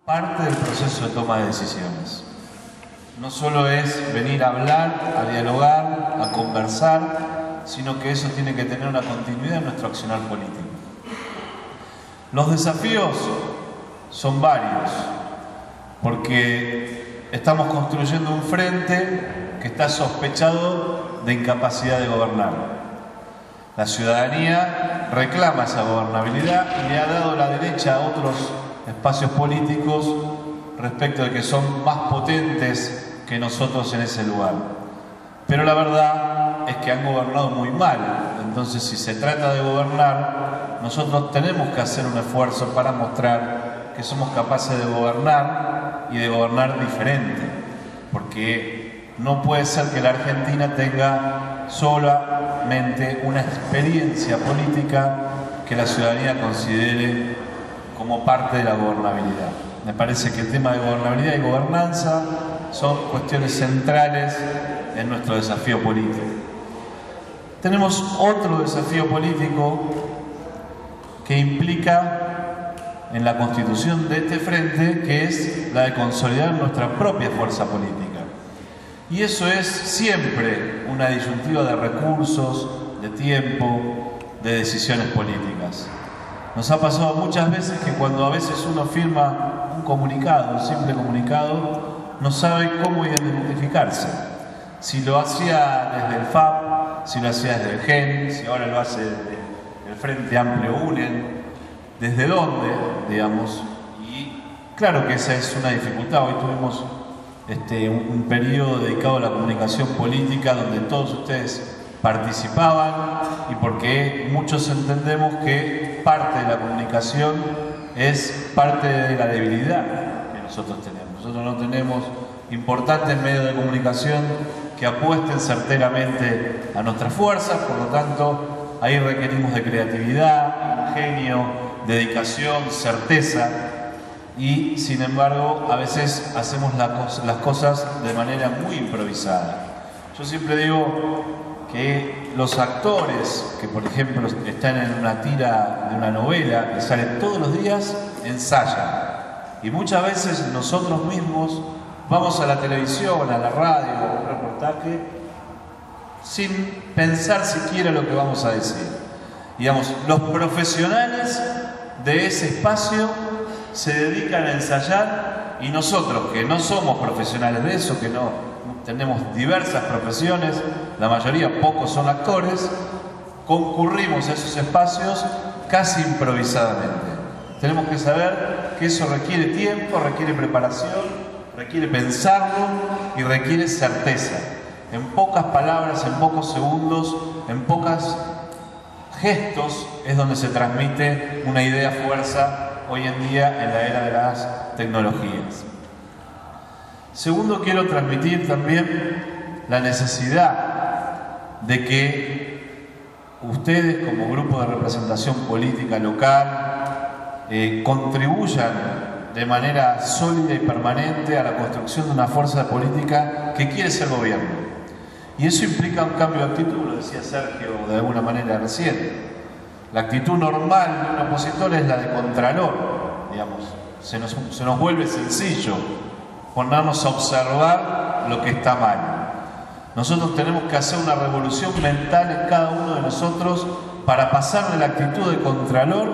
parte del proceso de toma de decisiones. No solo es venir a hablar, a dialogar, a conversar, sino que eso tiene que tener una continuidad en nuestro accionar político. Los desafíos son varios, porque estamos construyendo un frente que está sospechado de incapacidad de gobernar. La ciudadanía reclama esa gobernabilidad y le ha dado la derecha a otros espacios políticos respecto de que son más potentes que nosotros en ese lugar. Pero la verdad es que han gobernado muy mal. Entonces, si se trata de gobernar, nosotros tenemos que hacer un esfuerzo para mostrar que somos capaces de gobernar y de gobernar diferente. Porque no puede ser que la Argentina tenga solamente una experiencia política que la ciudadanía considere como parte de la gobernabilidad. Me parece que el tema de gobernabilidad y gobernanza son cuestiones centrales en nuestro desafío político. Tenemos otro desafío político que implica en la constitución de este frente, que es la de consolidar nuestra propia fuerza política. Y eso es siempre una disyuntiva de recursos, de tiempo, de decisiones políticas. Nos ha pasado muchas veces que cuando a veces uno firma un comunicado, un simple comunicado, no sabe cómo identificarse. Si lo hacía desde el FAP, si lo hacía desde el GEN, si ahora lo hace desde el Frente Amplio UNEN, desde dónde, digamos. Y claro que esa es una dificultad. Hoy tuvimos un periodo dedicado a la comunicación política donde todos ustedes participaban y porque muchos entendemos que parte de la comunicación es parte de la debilidad que nosotros tenemos. Nosotros no tenemos importantes medios de comunicación que apuesten certeramente a nuestras fuerzas, por lo tanto ahí requerimos de creatividad, ingenio, dedicación, certeza y sin embargo a veces hacemos las cosas de manera muy improvisada. Yo siempre digo que los actores que por ejemplo están en una tira de una novela que sale todos los días ensayan y muchas veces nosotros mismos vamos a la televisión, a la radio, a un reportaje sin pensar siquiera lo que vamos a decir. Digamos, los profesionales de ese espacio se dedican a ensayar y nosotros que no somos profesionales de eso, que no tenemos diversas profesiones, la mayoría pocos son actores, concurrimos a esos espacios casi improvisadamente. Tenemos que saber que eso requiere tiempo, requiere preparación, requiere pensarlo y requiere certeza. En pocas palabras, en pocos segundos, en pocos gestos es donde se transmite una idea fuerza hoy en día en la era de las tecnologías. Segundo, quiero transmitir también la necesidad de que ustedes como grupo de representación política local contribuyan de manera sólida y permanente a la construcción de una fuerza política que quiere ser gobierno. Y eso implica un cambio de actitud, lo decía Sergio de alguna manera recién. La actitud normal de un opositor es la de contralor, digamos. Se nos vuelve sencillo ponernos a observar lo que está mal. Nosotros tenemos que hacer una revolución mental en cada uno de nosotros para pasar de la actitud de contralor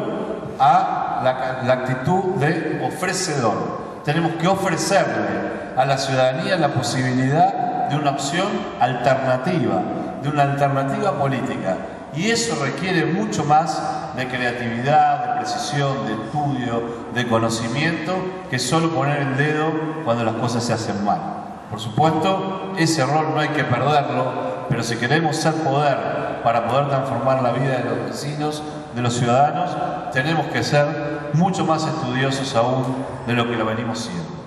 a la actitud de ofrecedor. Tenemos que ofrecerle a la ciudadanía la posibilidad de una opción alternativa, de una alternativa política. Y eso requiere mucho más de creatividad, de precisión, de estudio, de conocimiento, que solo poner el dedo cuando las cosas se hacen mal. Por supuesto, ese rol no hay que perderlo, pero si queremos ser poder para poder transformar la vida de los vecinos, de los ciudadanos, tenemos que ser mucho más estudiosos aún de lo que lo venimos siendo.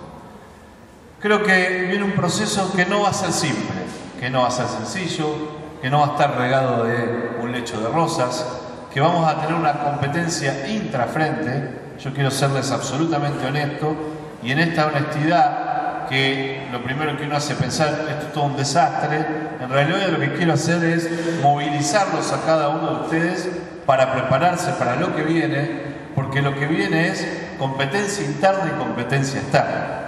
Creo que viene un proceso que no va a ser simple, que no va a ser sencillo, que no va a estar regado de un lecho de rosas, que vamos a tener una competencia intrafrente. Yo quiero serles absolutamente honesto y en esta honestidad, que lo primero que uno hace pensar esto es todo un desastre, en realidad lo que quiero hacer es movilizarlos a cada uno de ustedes para prepararse para lo que viene, porque lo que viene es competencia interna y competencia externa.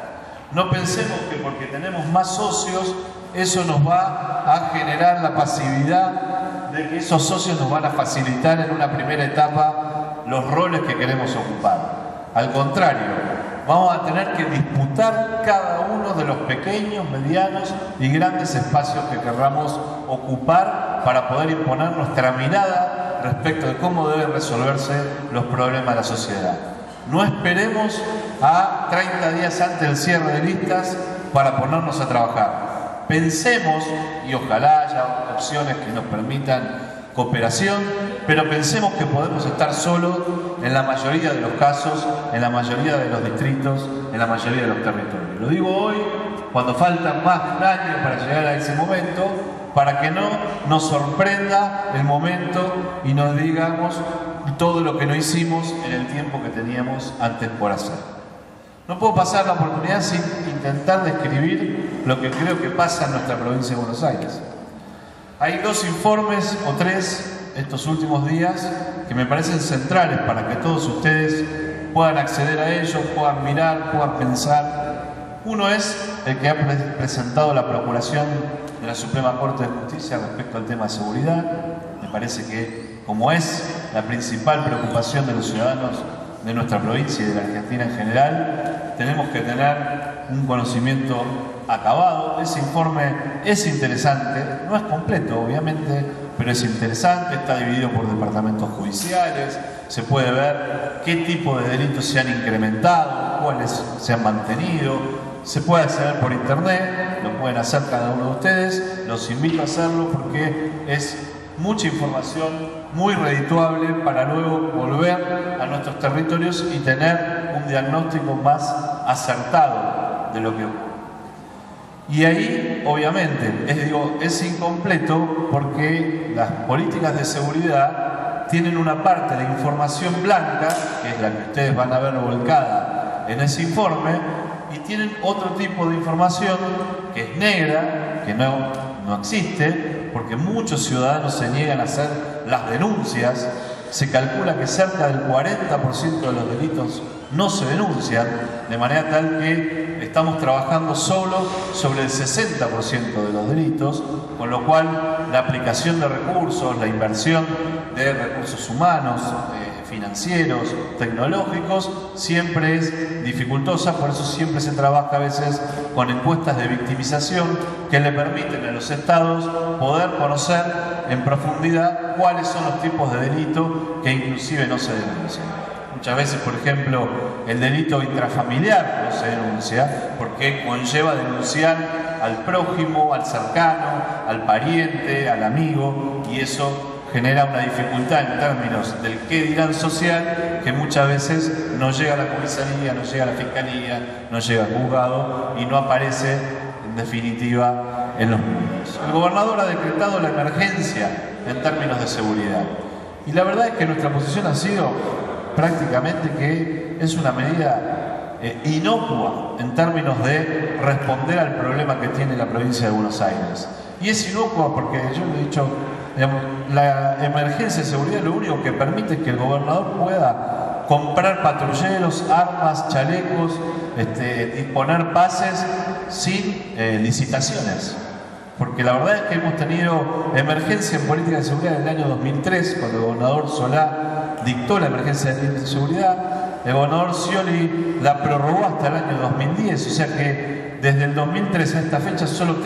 No pensemos que porque tenemos más socios, eso nos va a generar la pasividad de que esos socios nos van a facilitar en una primera etapa los roles que queremos ocupar. Al contrario, vamos a tener que disputar cada uno de los pequeños, medianos y grandes espacios que querramos ocupar para poder imponer nuestra mirada respecto de cómo deben resolverse los problemas de la sociedad. No esperemos a 30 días antes del cierre de listas para ponernos a trabajar. Pensemos, y ojalá haya opciones que nos permitan cooperación, pero pensemos que podemos estar solos en la mayoría de los casos, en la mayoría de los distritos, en la mayoría de los territorios. Lo digo hoy, cuando faltan más de un año para llegar a ese momento, para que no nos sorprenda el momento y nos digamos todo lo que no hicimos en el tiempo que teníamos antes por hacer. No puedo pasar la oportunidad sin intentar describir lo que creo que pasa en nuestra provincia de Buenos Aires. Hay dos informes o tres estos últimos días que me parecen centrales para que todos ustedes puedan acceder a ellos, puedan mirar, puedan pensar. Uno es el que ha presentado la Procuración de la Suprema Corte de Justicia respecto al tema de seguridad. Me parece que, como es la principal preocupación de los ciudadanos de nuestra provincia y de la Argentina en general, tenemos que tener un conocimiento acabado. Ese informe es interesante, no es completo obviamente, pero es interesante, está dividido por departamentos judiciales, se puede ver qué tipo de delitos se han incrementado, cuáles se han mantenido, se puede acceder por internet, lo pueden hacer cada uno de ustedes, los invito a hacerlo porque es mucha información muy redituable para luego volver a nuestros territorios y tener un diagnóstico más acertado de lo que ocurre. Y ahí, obviamente, es incompleto porque las políticas de seguridad tienen una parte de información blanca, que es la que ustedes van a ver volcada en ese informe, y tienen otro tipo de información que es negra, que no existe, porque muchos ciudadanos se niegan a hacer las denuncias. Se calcula que cerca del 40% de los delitos no se denuncian, de manera tal que estamos trabajando solo sobre el 60% de los delitos, con lo cual la aplicación de recursos, la inversión de recursos humanos, financieros, tecnológicos, siempre es dificultosa. Por eso siempre se trabaja a veces con encuestas de victimización que le permiten a los estados poder conocer en profundidad cuáles son los tipos de delito que inclusive no se denuncian. Muchas veces, por ejemplo, el delito intrafamiliar no se denuncia porque conlleva denunciar al prójimo, al cercano, al pariente, al amigo, y eso genera una dificultad en términos del qué dirán social, que muchas veces no llega a la comisaría, no llega a la fiscalía, no llega al juzgado y no aparece en definitiva en los medios. El gobernador ha decretado la emergencia en términos de seguridad y la verdad es que nuestra posición ha sido prácticamente que es una medida inocua en términos de responder al problema que tiene la provincia de Buenos Aires. Y es inocua porque yo lo he dicho, digamos, la emergencia de seguridad lo único que permite es que el gobernador pueda comprar patrulleros, armas, chalecos, disponer pases sin licitaciones. Porque la verdad es que hemos tenido emergencia en política de seguridad en el año 2003, cuando el gobernador Solá dictó la emergencia de seguridad. El gobernador Scioli la prorrogó hasta el año 2010, o sea que desde el 2003 a esta fecha, solo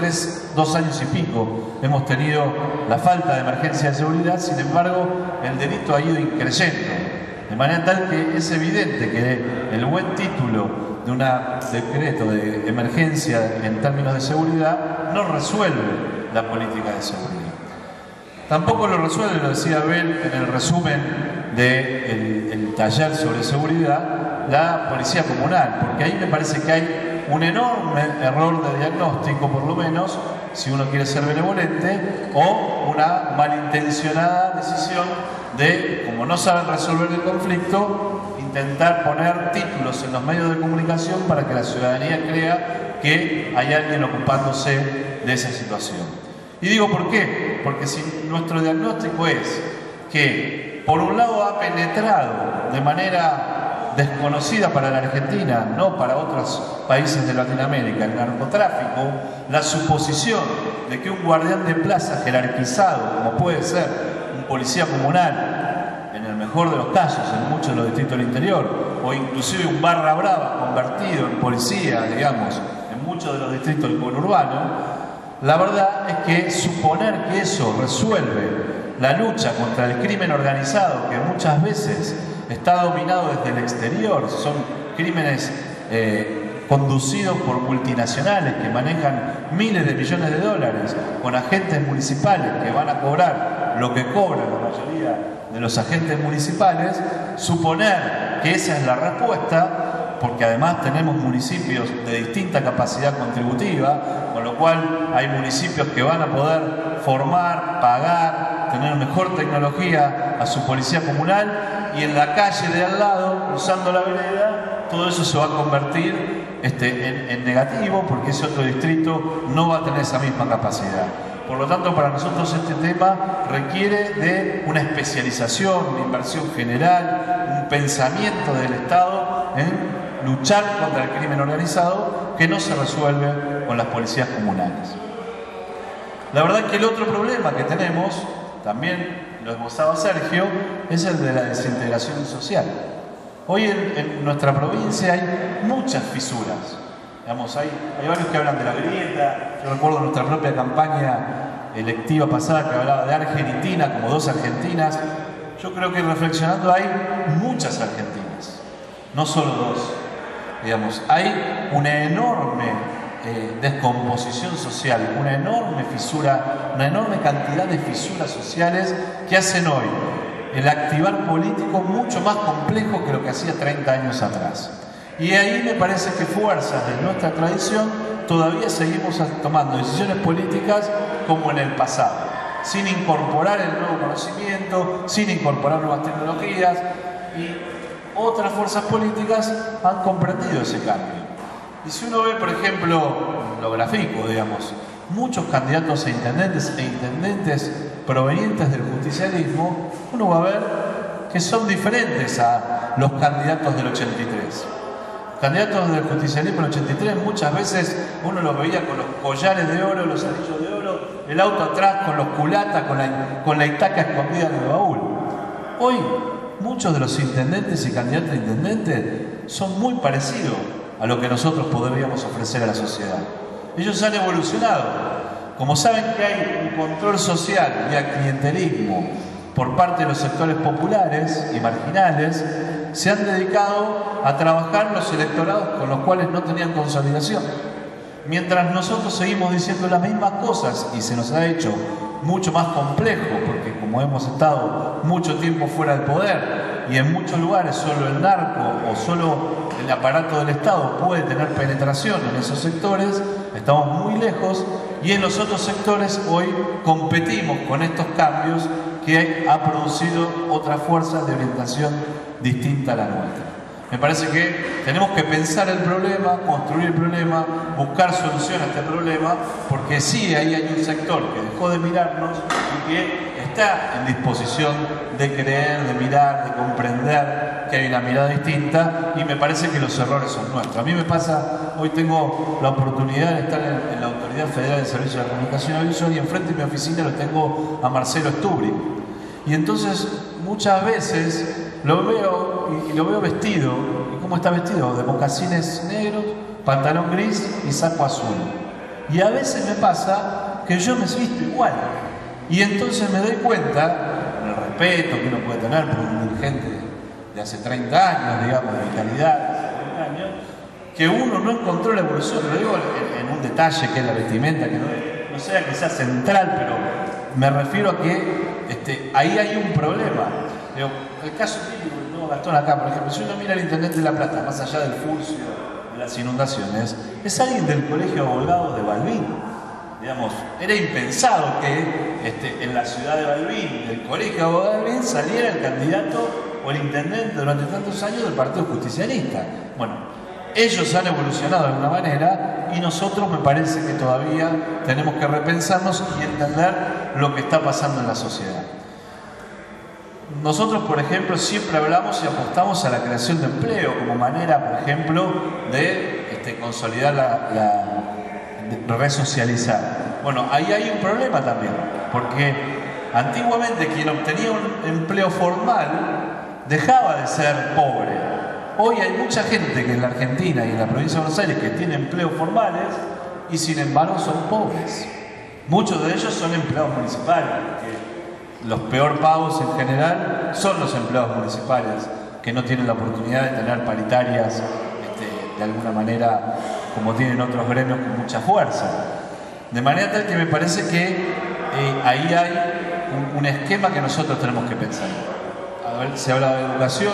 2 años y pico, hemos tenido la falta de emergencia de seguridad. Sin embargo, el delito ha ido increyendo, de manera tal que es evidente que el buen título de un decreto de emergencia en términos de seguridad no resuelve la política de seguridad. Tampoco lo resuelve, lo decía Abel en el resumen del taller sobre seguridad, la policía comunal, porque ahí me parece que hay un enorme error de diagnóstico, por lo menos, si uno quiere ser benevolente, o una malintencionada decisión de, como no saben resolver el conflicto, intentar poner títulos en los medios de comunicación para que la ciudadanía crea que hay alguien ocupándose de esa situación. Y digo, ¿por qué? Porque si nuestro diagnóstico es que, por un lado, ha penetrado de manera desconocida para la Argentina, no para otros países de Latinoamérica, el narcotráfico, la suposición de que un guardián de plaza jerarquizado, como puede ser un policía comunal, en el mejor de los casos, en muchos de los distritos del interior, o inclusive un barra brava convertido en policía, digamos, en muchos de los distritos del conurbano, la verdad es que suponer que eso resuelve la lucha contra el crimen organizado, que muchas veces está dominado desde el exterior, son crímenes conducidos por multinacionales que manejan miles de millones de dólares, con agentes municipales que van a cobrar lo que cobran la mayoría de los agentes municipales, suponer que esa es la respuesta, porque además tenemos municipios de distinta capacidad contributiva, con lo cual hay municipios que van a poder formar, pagar, tener mejor tecnología a su policía comunal, y en la calle de al lado, cruzando la vereda, todo eso se va a convertir en negativo, porque ese otro distrito no va a tener esa misma capacidad. Por lo tanto, para nosotros este tema requiere de una especialización, una inversión general, un pensamiento del Estado en luchar contra el crimen organizado, que no se resuelve con las policías comunales. La verdad es que el otro problema que tenemos, también lo esbozaba Sergio, es el de la desintegración social. Hoy en nuestra provincia hay muchas fisuras. Digamos, hay varios que hablan de la grieta. Yo recuerdo nuestra propia campaña electiva pasada que hablaba de Argentina, como dos Argentinas. Yo creo que reflexionando hay muchas Argentinas, no solo dos. Digamos, hay una enorme descomposición social, una enorme fisura, una enorme cantidad de fisuras sociales que hacen hoy el activar político mucho más complejo que lo que hacía 30 años atrás. Y ahí me parece que fuerzas de nuestra tradición todavía seguimos tomando decisiones políticas como en el pasado, sin incorporar el nuevo conocimiento, sin incorporar nuevas tecnologías, y otras fuerzas políticas han comprendido ese cambio. Y si uno ve, por ejemplo, lo grafico, digamos, muchos candidatos a intendentes e intendentes provenientes del justicialismo, uno va a ver que son diferentes a los candidatos del 83. Candidatos del justicialismo del 83 muchas veces uno los veía con los collares de oro, los anillos de oro, el auto atrás con los culatas, con la itaca escondida en el baúl. Hoy muchos de los intendentes y candidatos a intendentes son muy parecidos a lo que nosotros podríamos ofrecer a la sociedad. Ellos han evolucionado. Como saben que hay un control social y a clientelismo por parte de los sectores populares y marginales, se han dedicado a trabajar los electorados con los cuales no tenían consolidación. Mientras nosotros seguimos diciendo las mismas cosas y se nos ha hecho mucho más complejo, porque como hemos estado mucho tiempo fuera del poder y en muchos lugares solo el narco o solo el aparato del Estado puede tener penetración en esos sectores, estamos muy lejos, y en los otros sectores hoy competimos con estos cambios que ha producido otras fuerzas de orientación distinta a la nuestra. Me parece que tenemos que pensar el problema, construir el problema, buscar solución a este problema, porque sí, ahí hay un sector que dejó de mirarnos y que está en disposición de creer, de mirar, de comprender que hay una mirada distinta, y me parece que los errores son nuestros. A mí me pasa, hoy tengo la oportunidad de estar en la Autoridad Federal de Servicios de Comunicación Audiovisual y enfrente de mi oficina lo tengo a Marcelo Stubri. Y entonces muchas veces lo veo y lo veo vestido. ¿Y cómo está vestido? De mocasines negros, pantalón gris y saco azul. Y a veces me pasa que yo me visto igual. Y entonces me doy cuenta, con el respeto que uno puede tener por un dirigente de hace 30 años, digamos, de vitalidad, de hace 30 años, que uno no encontró la evolución. Lo digo en un detalle que es la vestimenta, que no sea que sea central, pero me refiero a que ahí hay un problema. Digo, el caso típico, ¿no? Gastón acá, por ejemplo, si uno mira al intendente de La Plata, más allá del furcio, de las inundaciones, es alguien del Colegio de Abogados de Balbín. Digamos, era impensado que en la ciudad de Balbín, del Colegio de Abogados de Balbín, saliera el candidato o el intendente durante tantos años del Partido Justicialista. Bueno, ellos han evolucionado de alguna manera y nosotros me parece que todavía tenemos que repensarnos y entender lo que está pasando en la sociedad. nosotros, por ejemplo, siempre hablamos y apostamos a la creación de empleo como manera, por ejemplo, de consolidar de resocializar. Bueno, ahí hay un problema también, porque antiguamente quien obtenía un empleo formal dejaba de ser pobre. Hoy hay mucha gente que en la Argentina y en la provincia de Buenos Aires que tiene empleos formales y sin embargo son pobres. Muchos de ellos son empleados municipales, porque los peor pagos en general son los empleados municipales, que no tienen la oportunidad de tener paritarias de alguna manera como tienen otros gremios con mucha fuerza. De manera tal que me parece que ahí hay un esquema que nosotros tenemos que pensar. A ver, se habla de educación,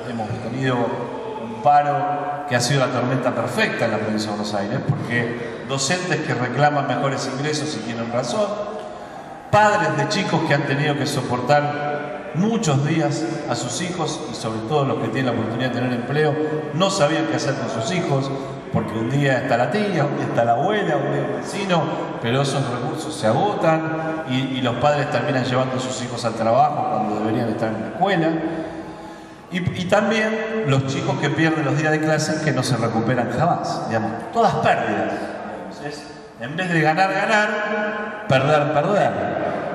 hemos tenido un paro que ha sido la tormenta perfecta en la provincia de Buenos Aires, porque docentes que reclaman mejores ingresos y tienen razón, padres de chicos que han tenido que soportar muchos días a sus hijos, y sobre todo los que tienen la oportunidad de tener empleo, no sabían qué hacer con sus hijos, porque un día está la tía, un día está la abuela, un día el vecino, pero esos recursos se agotan y los padres terminan llevando a sus hijos al trabajo cuando deberían estar en la escuela. Y también los chicos que pierden los días de clases que no se recuperan jamás, digamos, todas pérdidas. Entonces, en vez de ganar, ganar, perder, perder.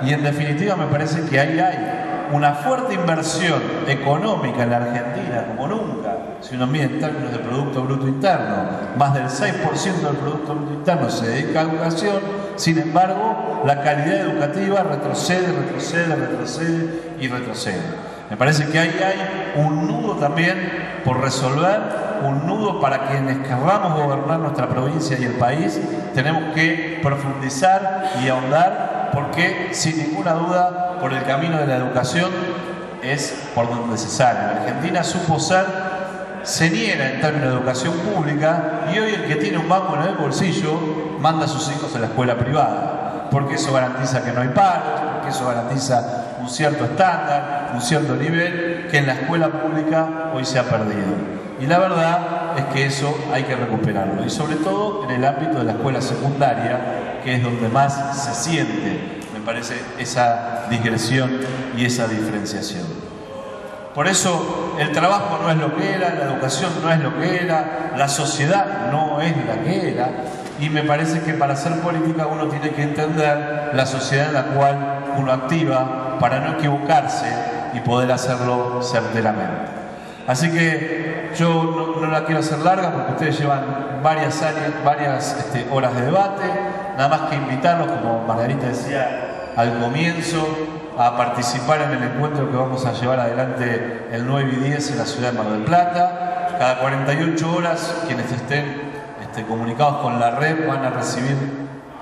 Y en definitiva me parece que ahí hay una fuerte inversión económica en la Argentina como nunca, si uno mide en términos de Producto Bruto Interno, más del 6% del Producto Bruto Interno se dedica a educación, sin embargo, la calidad educativa retrocede, retrocede, retrocede y retrocede. Me parece que ahí hay un nudo también por resolver, un nudo para quienes querramos gobernar nuestra provincia y el país, tenemos que profundizar y ahondar, porque sin ninguna duda por el camino de la educación es por donde se sale. La Argentina supo ser señera en términos de educación pública y hoy el que tiene un banco en el bolsillo manda a sus hijos a la escuela privada, porque eso garantiza que no hay paros, porque eso garantiza un cierto estándar, un cierto nivel que en la escuela pública hoy se ha perdido. Y la verdad es que eso hay que recuperarlo, y sobre todo en el ámbito de la escuela secundaria, que es donde más se siente, me parece, esa digresión y esa diferenciación. Por eso el trabajo no es lo que era, la educación no es lo que era, la sociedad no es la que era, y me parece que para hacer política uno tiene que entender la sociedad en la cual uno activa para no equivocarse y poder hacerlo certeramente. Así que yo no la quiero hacer larga porque ustedes llevan varias horas de debate, nada más que invitarlos, como Margarita decía al comienzo, a participar en el encuentro que vamos a llevar adelante el 9 y 10 en la ciudad de Mar del Plata. Cada 48 horas quienes estén comunicados con la red van a recibir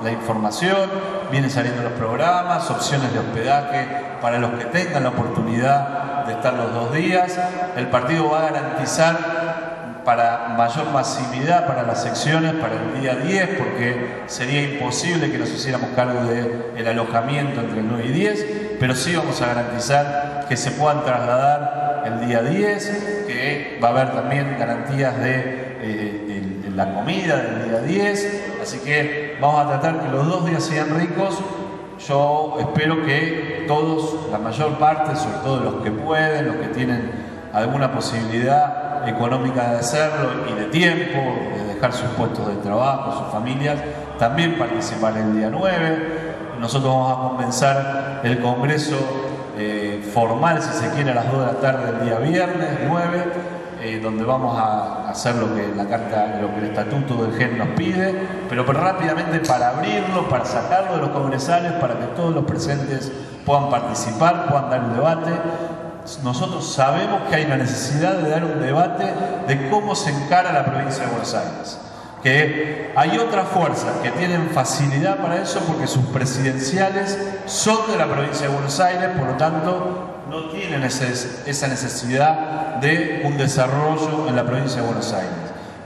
la información, vienen saliendo los programas, opciones de hospedaje para los que tengan la oportunidad de estar los 2 días. El partido va a garantizar para mayor masividad para las secciones para el día 10, porque sería imposible que nos hiciéramos cargo del alojamiento entre el 9 y 10, pero sí vamos a garantizar que se puedan trasladar el día 10, que va a haber también garantías de la comida del día 10, así que vamos a tratar que los 2 días sean ricos. Yo espero que todos, la mayor parte, sobre todo los que pueden, los que tienen alguna posibilidad económica de hacerlo y de tiempo, de dejar sus puestos de trabajo, sus familias, también participar el día 9. Nosotros vamos a comenzar el congreso formal, si se quiere, a las 2 de la tarde del día viernes 9. Donde vamos a hacer lo que la carta, lo que el estatuto del GEN nos pide, pero rápidamente para abrirlo, para sacarlo de los congresales, para que todos los presentes puedan participar, puedan dar un debate. Nosotros sabemos que hay una necesidad de dar un debate de cómo se encara la provincia de Buenos Aires, que hay otras fuerzas que tienen facilidad para eso porque sus presidenciales son de la provincia de Buenos Aires, por lo tanto no tienen esa necesidad de un desarrollo en la provincia de Buenos Aires.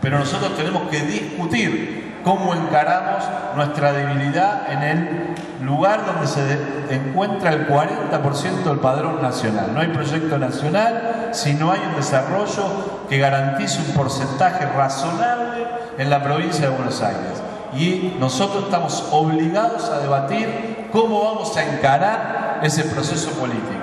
Pero nosotros tenemos que discutir cómo encaramos nuestra debilidad en el lugar donde se encuentra el 40% del padrón nacional. No hay proyecto nacional si no hay un desarrollo que garantice un porcentaje razonable en la provincia de Buenos Aires. Y nosotros estamos obligados a debatir cómo vamos a encarar ese proceso político.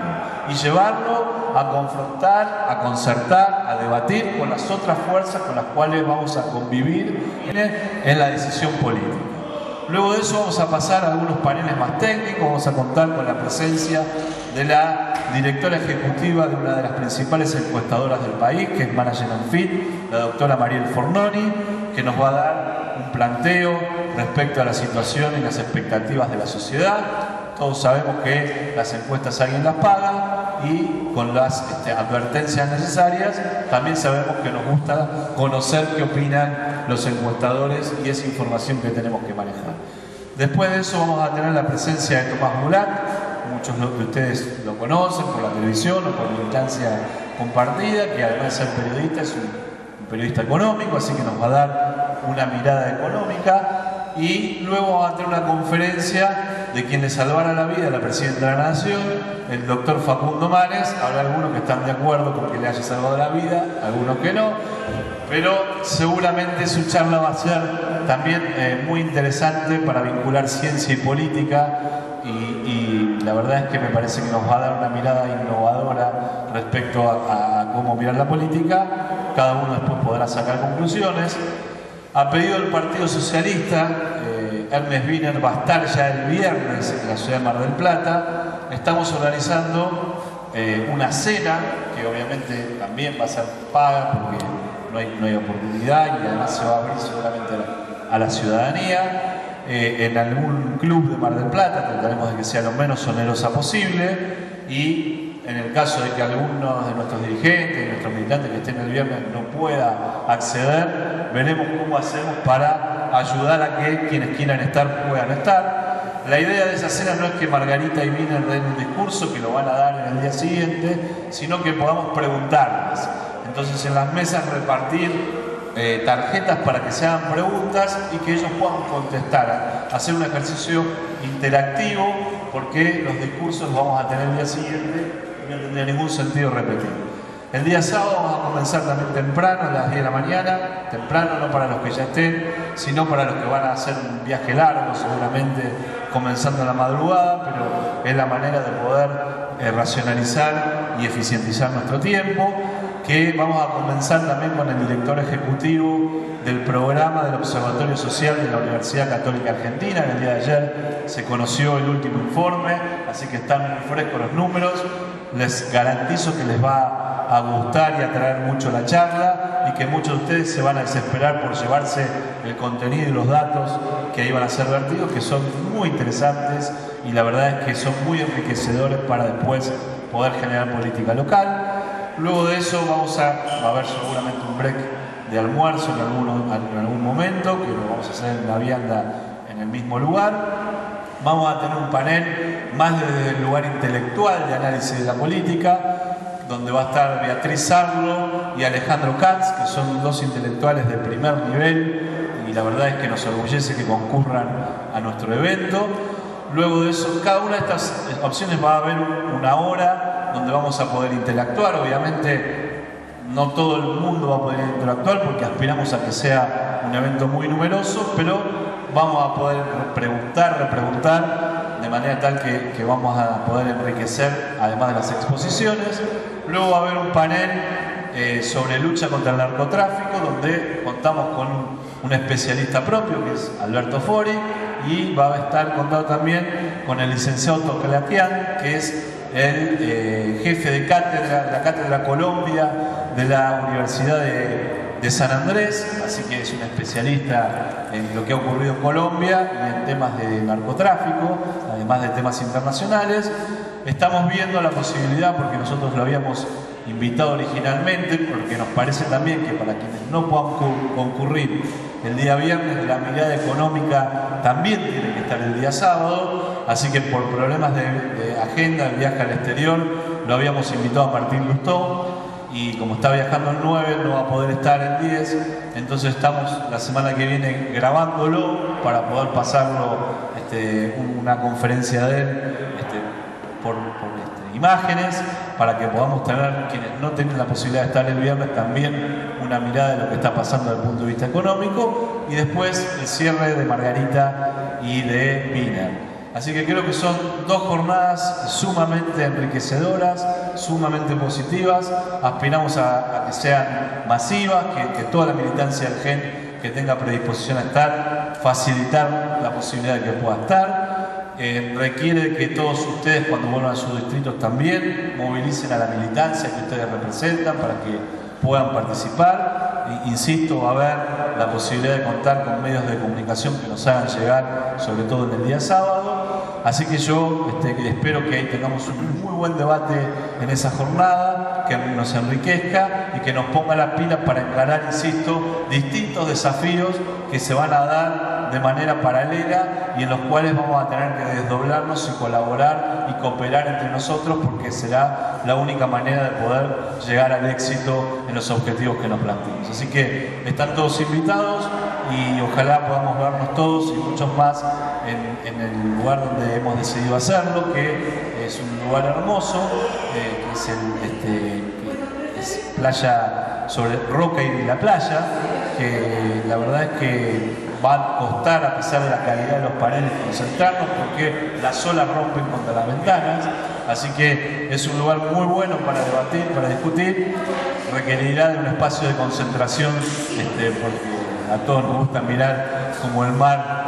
y llevarlo a confrontar, a concertar, a debatir con las otras fuerzas con las cuales vamos a convivir en la decisión política. Luego de eso vamos a pasar a algunos paneles más técnicos, vamos a contar con la presencia de la directora ejecutiva de una de las principales encuestadoras del país, que es Manager and Fit, la doctora Mariel Fornoni, que nos va a dar un planteo respecto a la situación y las expectativas de la sociedad. Todos sabemos que las encuestas alguien las paga y con las advertencias necesarias también sabemos que nos gusta conocer qué opinan los encuestadores y esa información que tenemos que manejar. Después de eso vamos a tener la presencia de Tomás Mulat. Muchos de ustedes lo conocen por la televisión o por militancia compartida, que además de ser periodista es un periodista económico, así que nos va a dar una mirada económica. Y luego vamos a tener una conferencia de quien le salvara la vida a la Presidenta de la Nación, el doctor Facundo Manes. Habrá algunos que están de acuerdo con que le haya salvado la vida, algunos que no, pero seguramente su charla va a ser también muy interesante para vincular ciencia y política y la verdad es que me parece que nos va a dar una mirada innovadora respecto a cómo mirar la política. Cada uno después podrá sacar conclusiones. A pedido del Partido Socialista, Hermes Wiener va a estar ya el viernes en la ciudad de Mar del Plata. Estamos organizando una cena, que obviamente también va a ser paga porque no hay oportunidad y además se va a abrir seguramente a la ciudadanía. En algún club de Mar del Plata trataremos de que sea lo menos onerosa posible y en el caso de que algunos de nuestros dirigentes y nuestros militantes que estén el viernes no pueda acceder, veremos cómo hacemos para ayudar a que quienes quieran estar puedan estar. La idea de esa cena no es que Margarita y Wiener den un discurso que lo van a dar en el día siguiente, sino que podamos preguntarles. Entonces en las mesas repartir tarjetas para que se hagan preguntas y que ellos puedan contestar, hacer un ejercicio interactivo, porque los discursos los vamos a tener el día siguiente y no tendría ningún sentido repetir. El día sábado vamos a comenzar también temprano, a las 10 de la mañana, temprano no para los que ya estén, sino para los que van a hacer un viaje largo, seguramente comenzando en la madrugada, pero es la manera de poder racionalizar y eficientizar nuestro tiempo. Que vamos a comenzar también con el director ejecutivo del programa del Observatorio Social de la Universidad Católica Argentina. En el día de ayer se conoció el último informe, así que están muy frescos los números. Les garantizo que les va a gustar y atraer mucho la charla y que muchos de ustedes se van a desesperar por llevarse el contenido y los datos que ahí van a ser vertidos, que son muy interesantes y la verdad es que son muy enriquecedores para después poder generar política local. Luego de eso va a haber seguramente un break de almuerzo en algún momento, que lo vamos a hacer en la vianda en el mismo lugar. Vamos a tener un panel más desde el lugar intelectual de análisis de la política, donde va a estar Beatriz Sarlo y Alejandro Katz, que son dos intelectuales de primer nivel, y la verdad es que nos orgullece que concurran a nuestro evento. Luego de eso, cada una de estas opciones va a haber una hora donde vamos a poder interactuar. Obviamente no todo el mundo va a poder interactuar porque aspiramos a que sea un evento muy numeroso, pero vamos a poder preguntar, repreguntar, de manera tal que vamos a poder enriquecer además de las exposiciones. Luego va a haber un panel sobre lucha contra el narcotráfico, donde contamos con un especialista propio, que es Alberto Fori, y va a estar contado también con el licenciado Toclatian, que es el jefe de cátedra, de la Cátedra Colombia de la Universidad de San Andrés, así que es un especialista en lo que ha ocurrido en Colombia y en temas de narcotráfico, además de temas internacionales. Estamos viendo la posibilidad, porque nosotros lo habíamos invitado originalmente, porque nos parece también que para quienes no puedan concurrir el día viernes, la mirada económica también tiene que estar el día sábado, así que por problemas de agenda, el viaje al exterior, lo habíamos invitado a Martín Lustó, y como está viajando el 9 no va a poder estar el 10, entonces estamos la semana que viene grabándolo para poder pasarlo una conferencia de él por imágenes, para que podamos tener, quienes no tienen la posibilidad de estar el viernes, también una mirada de lo que está pasando desde el punto de vista económico, y después el cierre de Margarita y de Wiener. Así que creo que son dos jornadas sumamente enriquecedoras, sumamente positivas. Aspiramos a que sean masivas, que toda la militancia del GEN que tenga predisposición a estar, facilitar la posibilidad de que pueda estar. Requiere que todos ustedes, cuando vuelvan a sus distritos, también movilicen a la militancia que ustedes representan para que puedan participar. Insisto, va a haber la posibilidad de contar con medios de comunicación que nos hagan llegar, sobre todo en el día sábado. Así que yo espero que ahí tengamos un muy buen debate en esa jornada, que nos enriquezca y que nos ponga las pilas para encarar, insisto, distintos desafíos que se van a dar de manera paralela y en los cuales vamos a tener que desdoblarnos y colaborar y cooperar entre nosotros, porque será la única manera de poder llegar al éxito en los objetivos que nos planteamos. Así que están todos invitados y ojalá podamos vernos todos y muchos más en el lugar donde hemos decidido hacerlo, que es un lugar hermoso, que es playa sobre roca y la playa, que la verdad es que va a costar, a pesar de la calidad de los paneles, concentrarnos porque las olas rompen contra las ventanas. Así que es un lugar muy bueno para debatir, para discutir. Requerirá de un espacio de concentración, porque a todos nos gusta mirar como el mar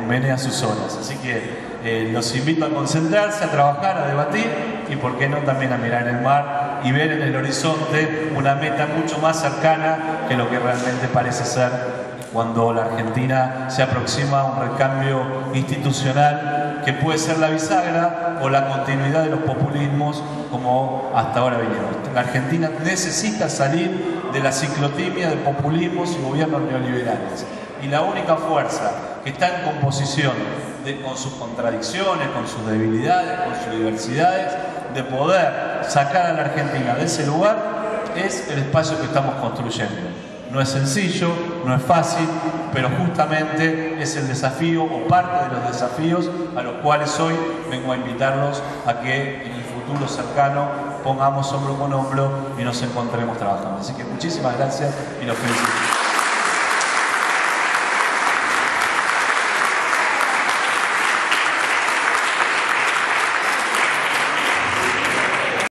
menea sus olas. Así que los invito a concentrarse, a trabajar, a debatir y por qué no también a mirar el mar y ver en el horizonte una meta mucho más cercana que lo que realmente parece ser cuando la Argentina se aproxima a un recambio institucional que puede ser la bisagra o la continuidad de los populismos como hasta ahora vinieron. La Argentina necesita salir de la ciclotimia de populismos y gobiernos neoliberales. Y la única fuerza que está en composición con sus contradicciones, con sus debilidades, con sus diversidades, de poder sacar a la Argentina de ese lugar, es el espacio que estamos construyendo. No es sencillo, no es fácil, pero justamente es el desafío o parte de los desafíos a los cuales hoy vengo a invitarlos a que en el futuro cercano pongamos hombro con hombro y nos encontremos trabajando. Así que muchísimas gracias y los felicito.